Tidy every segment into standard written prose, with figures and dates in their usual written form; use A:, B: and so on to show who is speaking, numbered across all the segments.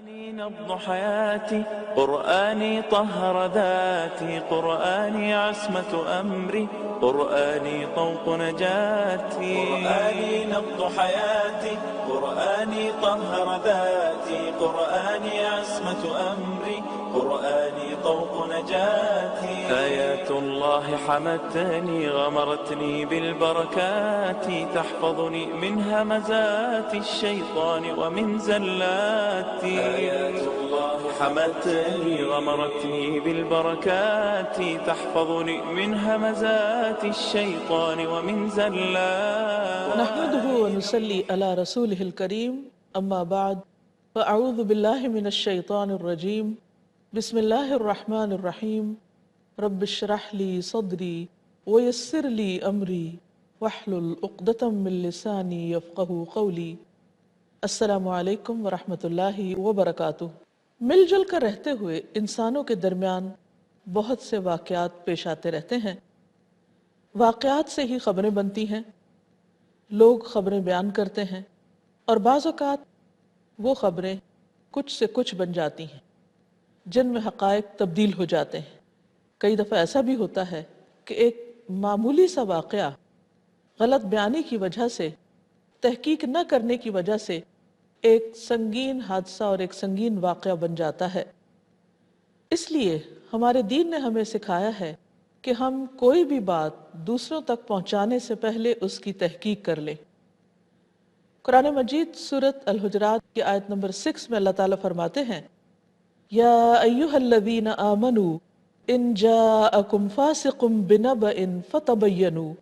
A: قرآني نبض حياتي، قرآني طهر ذاتي، قرآني عصمة أمري، قرآني طوق نجاتي. قرآني نبض حياتي، قرآني طهر ذاتي، قرآني عصمة أمري، قرآني طوق نجاتي. آيات الله حمتني غمرتني بالبركات، تحفظني من همزات الشيطان ومن زلاتي. آيات الله حمتني غمرتني بالبركات، تحفظني من همزات الشيطان ومن زلاتي.
B: نحمده ونصلي على رسوله الكريم، اما بعد فاعوذ بالله من الشيطان الرجيم. بسم الله الرحمن الرحيم. رب اشرح لي صدري ويسر لي امري واحلل عقدة من لساني يفقهوا قولي. السلام علیکم ورحمۃ اللہ وبرکاتہ۔ مل جل کر رہتے ہوئے انسانوں کے درمیان بہت سے واقعات پیش آتے رہتے ہیں۔ واقعات سے ہی خبریں بنتی ہیں، لوگ خبریں بیان کرتے ہیں، اور بعض اوقات وہ خبریں کچھ سے کچھ بن جاتی ہیں جن میں حقائق تبدیل ہو جاتے ہیں۔ کئی دفعہ ایسا بھی ہوتا ہے کہ ایک معمولی سا واقعہ غلط بیانی کی وجہ سے، تحقیق نہ کرنے کی وجہ سے ایک سنگین حادثہ اور ایک سنگین واقعہ بن جاتا ہے۔ اس لیے ہمارے دین نے ہمیں سکھایا ہے کہ ہم کوئی بھی بات دوسروں تک پہنچانے سے پہلے اس کی تحقیق کر لیں۔ قرآن مجید سورۃ الحجرات کی آیت نمبر 6 میں اللہ تعالیٰ فرماتے ہیں، یا ایہا الذین آمنوا ان جاءکم فاسق بنبأ فتبینوا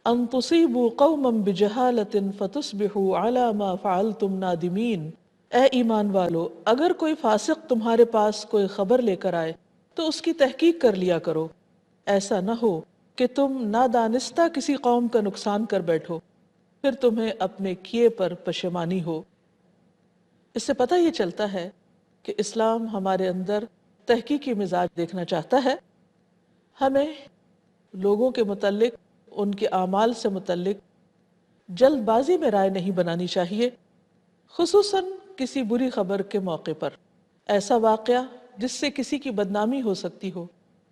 B: ان تصیبوا قوما بجہالۃ فتصبحوا علی ما فعلتم نادمین۔ اے ایمان والو، اگر کوئی فاسق تمہارے پاس کوئی خبر لے کر آئے تو اس کی تحقیق کر لیا کرو، ایسا نہ ہو کہ تم نادانستہ کسی قوم کا نقصان کر بیٹھو، پھر تمہیں اپنے کیے پر پشیمانی ہو۔ اس سے پتہ یہ چلتا ہے کہ اسلام ہمارے اندر تحقیقی مزاج دیکھنا چاہتا ہے۔ ہمیں لوگوں کے متعلق، ان کے اعمال سے متعلق جلد بازی میں رائے نہیں بنانی چاہیے، خصوصاً کسی بری خبر کے موقع پر۔ ایسا واقعہ جس سے کسی کی بدنامی ہو سکتی ہو،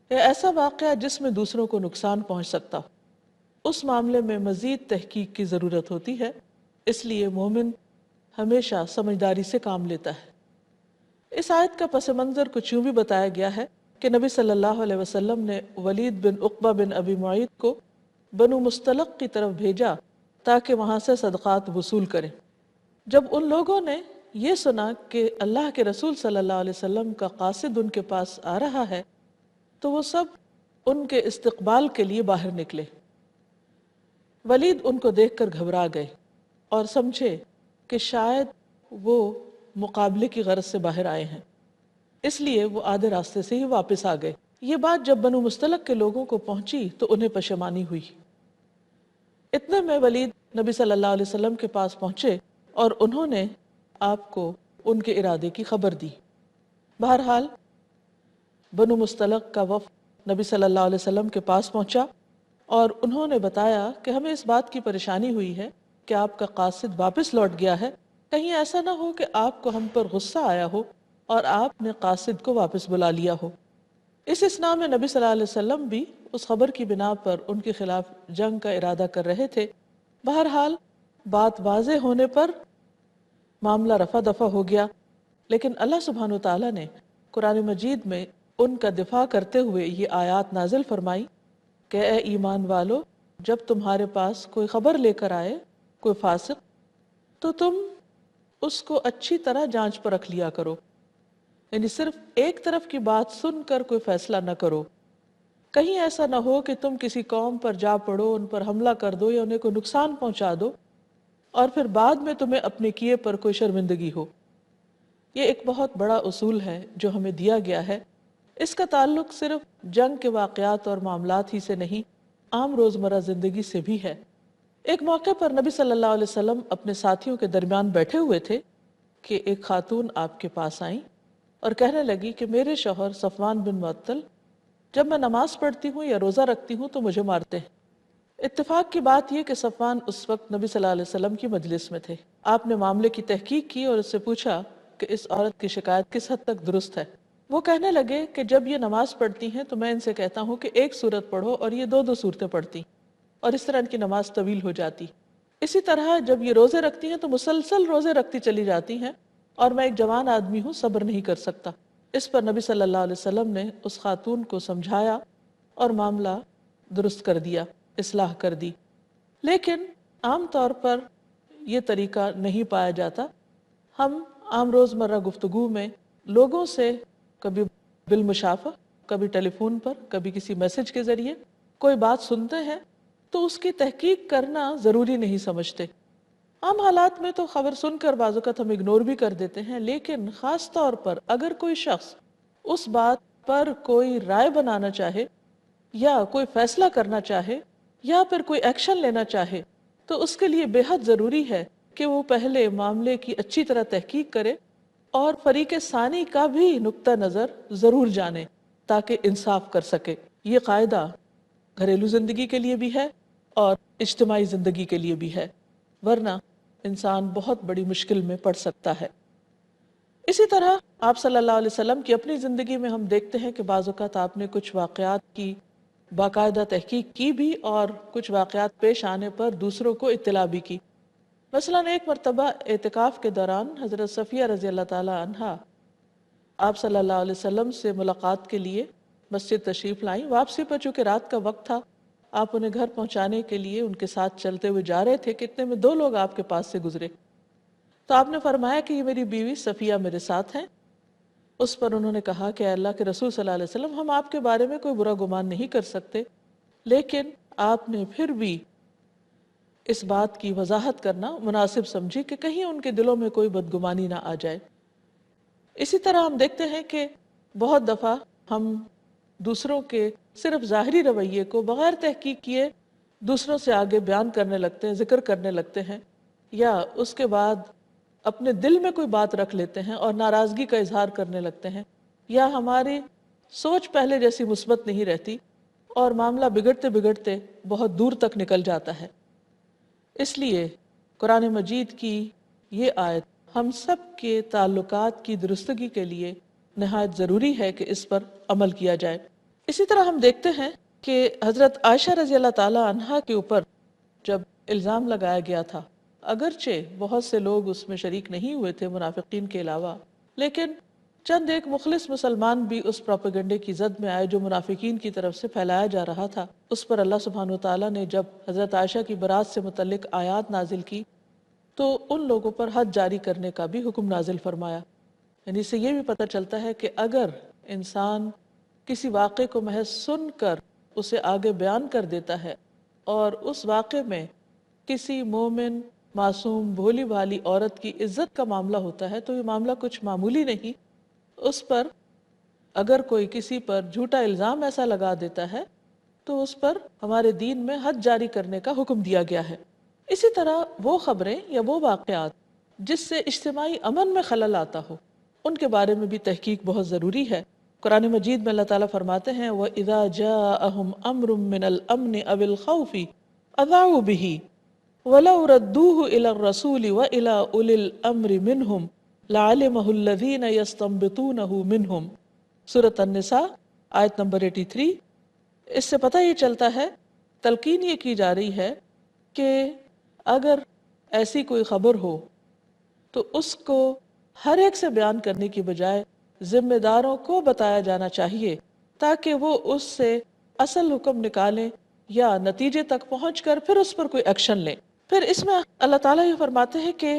B: یا ایسا واقعہ جس میں دوسروں کو نقصان پہنچ سکتا ہو، اس معاملے میں مزید تحقیق کی ضرورت ہوتی ہے۔ اس لیے مومن ہمیشہ سمجھداری سے کام لیتا ہے۔ اس آیت کا پس منظر کچھ یوں بھی بتایا گیا ہے کہ نبی صلی اللہ علیہ وسلم نے ولید بن عقبہ بن ابی معیط کو بنو مستلق کی طرف بھیجا تاکہ وہاں سے صدقات وصول کریں۔ جب ان لوگوں نے یہ سنا کہ اللہ کے رسول صلی اللہ علیہ وسلم کا قاصد ان کے پاس آ رہا ہے تو وہ سب ان کے استقبال کے لیے باہر نکلے۔ ولید ان کو دیکھ کر گھبرا گئے اور سمجھے کہ شاید وہ مقابلے کی غرض سے باہر آئے ہیں، اس لیے وہ آدھے راستے سے ہی واپس آ گئے۔ یہ بات جب بنو مستلق کے لوگوں کو پہنچی تو انہیں پشیمانی ہوئی۔ اتنے میں ولید نبی صلی اللہ علیہ وسلم کے پاس پہنچے اور انہوں نے آپ کو ان کے ارادے کی خبر دی۔ بہرحال بنو مستلق کا وفد نبی صلی اللہ علیہ وسلم کے پاس پہنچا اور انہوں نے بتایا کہ ہمیں اس بات کی پریشانی ہوئی ہے کہ آپ کا قاصد واپس لوٹ گیا ہے، کہیں ایسا نہ ہو کہ آپ کو ہم پر غصہ آیا ہو اور آپ نے قاصد کو واپس بلا لیا ہو۔ اس اثناء میں نبی صلی اللہ علیہ وسلم بھی اس خبر کی بنا پر ان کے خلاف جنگ کا ارادہ کر رہے تھے۔ بہرحال بات واضح ہونے پر معاملہ رفع دفع ہو گیا، لیکن اللہ سبحانہ وتعالیٰ نے قرآن مجید میں ان کا دفاع کرتے ہوئے یہ آیات نازل فرمائی کہ اے ایمان والو، جب تمہارے پاس کوئی خبر لے کر آئے کوئی فاسق تو تم اس کو اچھی طرح جانچ پر رکھ لیا کرو، یعنی صرف ایک طرف کی بات سن کر کوئی فیصلہ نہ کرو۔ کہیں ایسا نہ ہو کہ تم کسی قوم پر جا پڑو، ان پر حملہ کر دو یا انہیں کوئی نقصان پہنچا دو اور پھر بعد میں تمہیں اپنے کیے پر کوئی شرمندگی ہو۔ یہ ایک بہت بڑا اصول ہے جو ہمیں دیا گیا ہے۔ اس کا تعلق صرف جنگ کے واقعات اور معاملات ہی سے نہیں، عام روزمرہ زندگی سے بھی ہے۔ ایک موقع پر نبی صلی اللہ علیہ وسلم اپنے ساتھیوں کے درمیان بیٹھے ہوئے تھے کہ ایک خاتون آپ کے پاس آئیں اور کہنے لگی کہ میرے شوہر صفوان بن معطل جب میں نماز پڑھتی ہوں یا روزہ رکھتی ہوں تو مجھے مارتے ہیں۔ اتفاق کی بات یہ کہ صفوان اس وقت نبی صلی اللہ علیہ وسلم کی مجلس میں تھے۔ آپ نے معاملے کی تحقیق کی اور اس سے پوچھا کہ اس عورت کی شکایت کس حد تک درست ہے۔ وہ کہنے لگے کہ جب یہ نماز پڑھتی ہیں تو میں ان سے کہتا ہوں کہ ایک سورت پڑھو، اور یہ 2 سورتیں پڑھتی، اور اس طرح ان کی نماز طویل ہو جاتی۔ اسی طرح جب یہ روزے رکھتی ہیں تو مسلسل روزے رکھتی چلی جاتی ہیں، اور میں ایک جوان آدمی ہوں، صبر نہیں کر سکتا۔ اس پر نبی صلی اللہ علیہ وسلم نے اس خاتون کو سمجھایا اور معاملہ درست کر دیا، اصلاح کر دی۔ لیکن عام طور پر یہ طریقہ نہیں پایا جاتا۔ ہم عام روزمرہ گفتگو میں لوگوں سے کبھی بالمشافہ، کبھی ٹیلی فون پر، کبھی کسی میسج کے ذریعے کوئی بات سنتے ہیں تو اس کی تحقیق کرنا ضروری نہیں سمجھتے۔ عام حالات میں تو خبر سن کر بعض اوقات ہم اگنور بھی کر دیتے ہیں، لیکن خاص طور پر اگر کوئی شخص اس بات پر کوئی رائے بنانا چاہے یا کوئی فیصلہ کرنا چاہے یا پھر کوئی ایکشن لینا چاہے تو اس کے لیے بے حد ضروری ہے کہ وہ پہلے معاملے کی اچھی طرح تحقیق کرے اور فریق ثانی کا بھی نقطہ نظر ضرور جانے تاکہ انصاف کر سکے۔ یہ قاعدہ گھریلو زندگی کے لیے بھی ہے اور اجتماعی زندگی کے لیے بھی ہے، ورنہ انسان بہت بڑی مشکل میں پڑ سکتا ہے۔ اسی طرح آپ صلی اللہ علیہ وسلم کی اپنی زندگی میں ہم دیکھتے ہیں کہ بعض اوقات آپ نے کچھ واقعات کی باقاعدہ تحقیق کی بھی اور کچھ واقعات پیش آنے پر دوسروں کو اطلاع بھی کی۔ مثلا ایک مرتبہ اعتکاف کے دوران حضرت صفیہ رضی اللہ تعالی عنہا آپ صلی اللہ علیہ وسلم سے ملاقات کے لیے مسجد تشریف لائیں۔ واپسی پر چونکہ رات کا وقت تھا، آپ انہیں گھر پہنچانے کے لیے ان کے ساتھ چلتے ہوئے جا رہے تھے کہ اتنے میں 2 لوگ آپ کے پاس سے گزرے، تو آپ نے فرمایا کہ یہ میری بیوی صفیہ میرے ساتھ ہیں۔ اس پر انہوں نے کہا کہ اے اللہ کے رسول صلی اللہ علیہ وسلم، ہم آپ کے بارے میں کوئی برا گمان نہیں کر سکتے، لیکن آپ نے پھر بھی اس بات کی وضاحت کرنا مناسب سمجھی کہ کہیں ان کے دلوں میں کوئی بدگمانی نہ آ جائے۔ اسی طرح ہم دیکھتے ہیں کہ بہت دفعہ ہم دوسروں کے صرف ظاہری رویے کو بغیر تحقیق کیے دوسروں سے آگے بیان کرنے لگتے ہیں، ذکر کرنے لگتے ہیں، یا اس کے بعد اپنے دل میں کوئی بات رکھ لیتے ہیں اور ناراضگی کا اظہار کرنے لگتے ہیں، یا ہماری سوچ پہلے جیسی مثبت نہیں رہتی اور معاملہ بگڑتے بگڑتے بہت دور تک نکل جاتا ہے۔ اس لیے قرآن مجید کی یہ آیت ہم سب کے تعلقات کی درستگی کے لیے نہایت ضروری ہے کہ اس پر عمل کیا جائے۔ اسی طرح ہم دیکھتے ہیں کہ حضرت عائشہ رضی اللہ تعالی عنہا کے اوپر جب الزام لگایا گیا تھا، اگرچہ بہت سے لوگ اس میں شریک نہیں ہوئے تھے منافقین کے علاوہ، لیکن چند ایک مخلص مسلمان بھی اس پروپیگنڈے کی زد میں آئے جو منافقین کی طرف سے پھیلایا جا رہا تھا۔ اس پر اللہ سبحانہ وتعالیٰ نے جب حضرت عائشہ کی برات سے متعلق آیات نازل کی تو ان لوگوں پر حد جاری کرنے کا بھی حکم نازل فرمایا۔ یعنی اس سے یہ بھی پتہ چلتا ہے کہ اگر انسان کسی واقعے کو محض سن کر اسے آگے بیان کر دیتا ہے اور اس واقعے میں کسی مومن معصوم بھولی بھالی عورت کی عزت کا معاملہ ہوتا ہے تو یہ معاملہ کچھ معمولی نہیں۔ اس پر اگر کوئی کسی پر جھوٹا الزام ایسا لگا دیتا ہے تو اس پر ہمارے دین میں حد جاری کرنے کا حکم دیا گیا ہے۔ اسی طرح وہ خبریں یا وہ واقعات جس سے اجتماعی امن میں خلل آتا ہو، ان کے بارے میں بھی تحقیق بہت ضروری ہے۔ قرآن مجید میں اللہ تعالیٰ فرماتے ہیں وَإِذَا جَاءَهُمْ أَمْرٌ مِّنَ الْأَمْنِ أَوِ الْخَوْفِ أَذَاعُوا بِهِ وَلَوْ رَدُّوهُ إِلَى الرَّسُولِ وَإِلَى أُولِي الْأَمْرِ مِنْهُمْ لَعَلِمَهُ الَّذِينَ يَسْتَنبِطُونَهُ مِنْهُمْ۔ سورة النساء آیت نمبر 83۔ اس سے پتہ یہ چلتا ہے، تلقین یہ کی جا رہی ہے کہ اگر ایسی کوئی خبر ہو تو اس کو ہر ایک سے بیان کرنے کی بجائے ذمہ داروں کو بتایا جانا چاہیے تاکہ وہ اس سے اصل حکم نکالیں یا نتیجے تک پہنچ کر پھر اس پر کوئی ایکشن لیں۔ پھر اس میں اللہ تعالیٰ یہ فرماتے ہیں کہ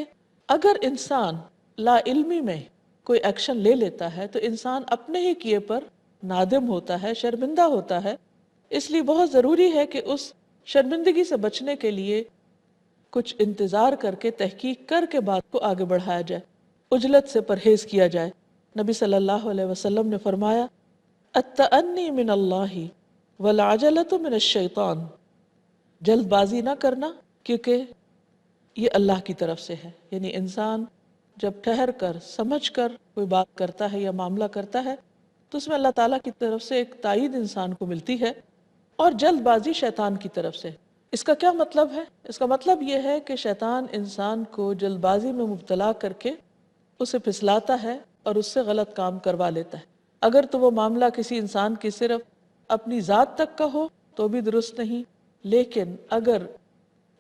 B: اگر انسان لا علمی میں کوئی ایکشن لے لیتا ہے تو انسان اپنے ہی کیے پر نادم ہوتا ہے، شرمندہ ہوتا ہے۔ اس لیے بہت ضروری ہے کہ اس شرمندگی سے بچنے کے لیے کچھ انتظار کر کے تحقیق کر کے بات کو آگے بڑھایا جائے، عجلت سے پرہیز کیا جائے۔ نبی صلی اللہ علیہ وسلم نے فرمایا التأنی من اللہ والعجلۃ من الشیطان، جلد بازی نہ کرنا کیونکہ یہ اللہ کی طرف سے ہے۔ یعنی انسان جب ٹھہر کر سمجھ کر کوئی بات کرتا ہے یا معاملہ کرتا ہے تو اس میں اللہ تعالیٰ کی طرف سے ایک تائید انسان کو ملتی ہے، اور جلد بازی شیطان کی طرف سے۔ اس کا کیا مطلب ہے؟ اس کا مطلب یہ ہے کہ شیطان انسان کو جلد بازی میں مبتلا کر کے اسے پھسلاتا ہے اور اس سے غلط کام کروا لیتا ہے۔ اگر تو وہ معاملہ کسی انسان کی صرف اپنی ذات تک کا ہو تو بھی درست نہیں، لیکن اگر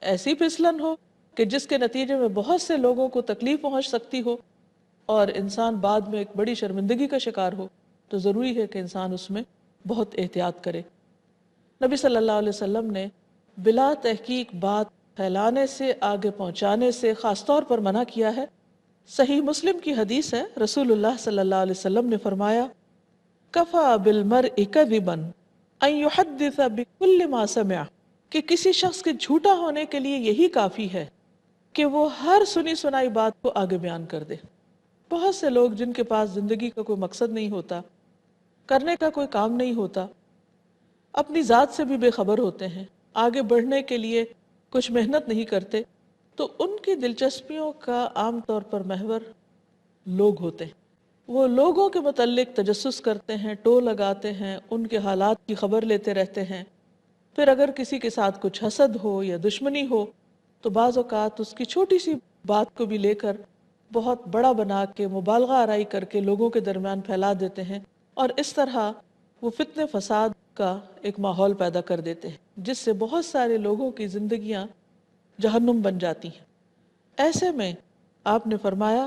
B: ایسی پھسلن ہو کہ جس کے نتیجے میں بہت سے لوگوں کو تکلیف پہنچ سکتی ہو اور انسان بعد میں ایک بڑی شرمندگی کا شکار ہو، تو ضروری ہے کہ انسان اس میں بہت احتیاط کرے۔ نبی صلی اللہ علیہ وسلم نے بلا تحقیق بات پھیلانے سے، آگے پہنچانے سے خاص طور پر منع کیا ہے۔ صحیح مسلم کی حدیث ہے، رسول اللہ صلی اللہ علیہ وسلم نے فرمایا، کفا بالمرء کذبا ان یحدث بکل ما سمع، کہ کسی شخص کے جھوٹا ہونے کے لیے یہی کافی ہے کہ وہ ہر سنی سنائی بات کو آگے بیان کر دے۔ بہت سے لوگ جن کے پاس زندگی کا کوئی مقصد نہیں ہوتا، کرنے کا کوئی کام نہیں ہوتا، اپنی ذات سے بھی بے خبر ہوتے ہیں، آگے بڑھنے کے لیے کچھ محنت نہیں کرتے، تو ان کی دلچسپیوں کا عام طور پر محور لوگ ہوتے ہیں۔ وہ لوگوں کے متعلق تجسس کرتے ہیں، ٹو لگاتے ہیں، ان کے حالات کی خبر لیتے رہتے ہیں۔ پھر اگر کسی کے ساتھ کچھ حسد ہو یا دشمنی ہو تو بعض اوقات اس کی چھوٹی سی بات کو بھی لے کر بہت بڑا بنا کے مبالغہ آرائی کر کے لوگوں کے درمیان پھیلا دیتے ہیں، اور اس طرح وہ فتنہ فساد کا ایک ماحول پیدا کر دیتے ہیں، جس سے بہت سارے لوگوں کی زندگیاں جہنم بن جاتی ہیں۔ ایسے میں آپ نے فرمایا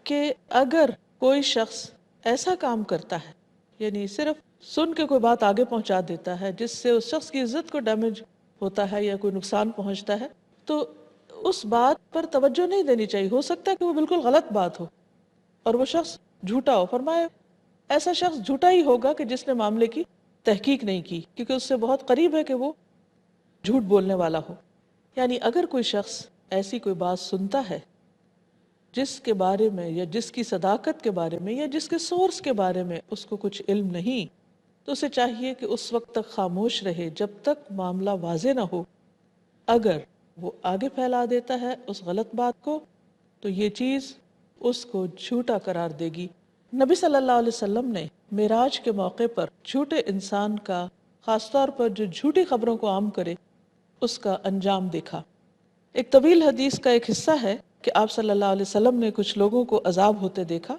B: کہ اگر کوئی شخص ایسا کام کرتا ہے، یعنی صرف سن کے کوئی بات آگے پہنچا دیتا ہے جس سے اس شخص کی عزت کو ڈیمیج ہوتا ہے یا کوئی نقصان پہنچتا ہے، تو اس بات پر توجہ نہیں دینی چاہیے۔ ہو سکتا ہے کہ وہ بالکل غلط بات ہو اور وہ شخص جھوٹا ہو۔ فرمایا ایسا شخص جھوٹا ہی ہوگا کہ جس نے معاملے کی تحقیق نہیں کی، کیونکہ اس سے بہت قریب ہے کہ وہ جھوٹ بولنے والا ہو۔ یعنی اگر کوئی شخص ایسی کوئی بات سنتا ہے جس کے بارے میں یا جس کی صداقت کے بارے میں یا جس کے سورس کے بارے میں اس کو کچھ علم نہیں، تو اسے چاہیے کہ اس وقت تک خاموش رہے جب تک معاملہ واضح نہ ہو۔ اگر وہ آگے پھیلا دیتا ہے اس غلط بات کو تو یہ چیز اس کو جھوٹا قرار دے گی۔ نبی صلی اللہ علیہ وسلم نے معراج کے موقع پر جھوٹے انسان کا، خاص طور پر جو جھوٹی خبروں کو عام کرے، اس کا انجام دیکھا۔ ایک طویل حدیث کا ایک حصہ ہے کہ آپ صلی اللہ علیہ وسلم نے کچھ لوگوں کو عذاب ہوتے دیکھا۔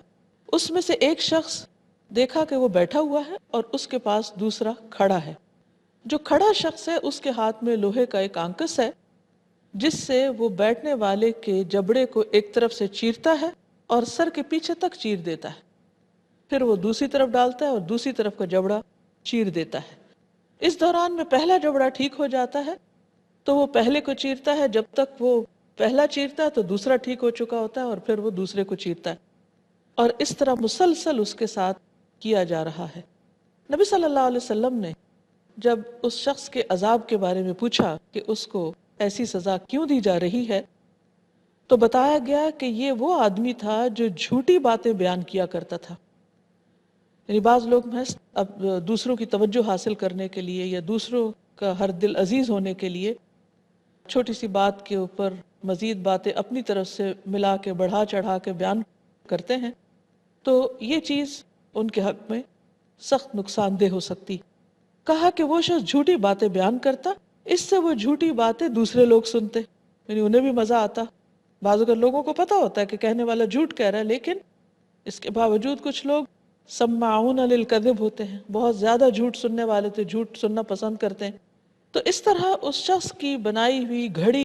B: اس میں سے ایک شخص دیکھا کہ وہ بیٹھا ہوا ہے اور اس کے پاس دوسرا کھڑا ہے۔ جو کھڑا شخص ہے اس کے ہاتھ میں لوہے کا ایک آنکس ہے جس سے وہ بیٹھنے والے کے جبڑے کو ایک طرف سے چیرتا ہے اور سر کے پیچھے تک چیر دیتا ہے، پھر وہ دوسری طرف ڈالتا ہے اور دوسری طرف کا جبڑا چیر دیتا ہے۔ اس دوران میں پہلا جبڑا ٹھیک ہو جاتا ہے تو وہ پہلے کو چیرتا ہے، جب تک وہ پہلا چیرتا ہے تو دوسرا ٹھیک ہو چکا ہوتا ہے اور پھر وہ دوسرے کو چیرتا ہے، اور اس طرح مسلسل اس کے ساتھ کیا جا رہا ہے۔ نبی صلی اللہ علیہ وسلم نے جب اس شخص کے عذاب کے بارے میں پوچھا کہ اس کو ایسی سزا کیوں دی جا رہی ہے، تو بتایا گیا کہ یہ وہ آدمی تھا جو جھوٹی باتیں بیان کیا کرتا تھا۔ یعنی بعض لوگ محض اب دوسروں کی توجہ حاصل کرنے کے لیے یا دوسروں کا ہر دل عزیز ہونے کے لیے چھوٹی سی بات کے اوپر مزید باتیں اپنی طرف سے ملا کے بڑھا چڑھا کے بیان کرتے ہیں، تو یہ چیز ان کے حق میں سخت نقصان دہ ہو سکتی۔ کہا کہ وہ شخص جھوٹی باتیں بیان کرتا، اس سے وہ جھوٹی باتیں دوسرے لوگ سنتے، یعنی انہیں بھی مزہ آتا۔ بعض اگر لوگوں کو پتہ ہوتا ہے کہ کہنے والا جھوٹ کہہ رہا ہے، لیکن اس کے باوجود کچھ لوگ سماعون للکذب ہوتے ہیں، بہت زیادہ جھوٹ سننے والے تھے، جھوٹ سننا پسند کرتے ہیں۔ تو اس طرح اس شخص کی بنائی ہوئی گھڑی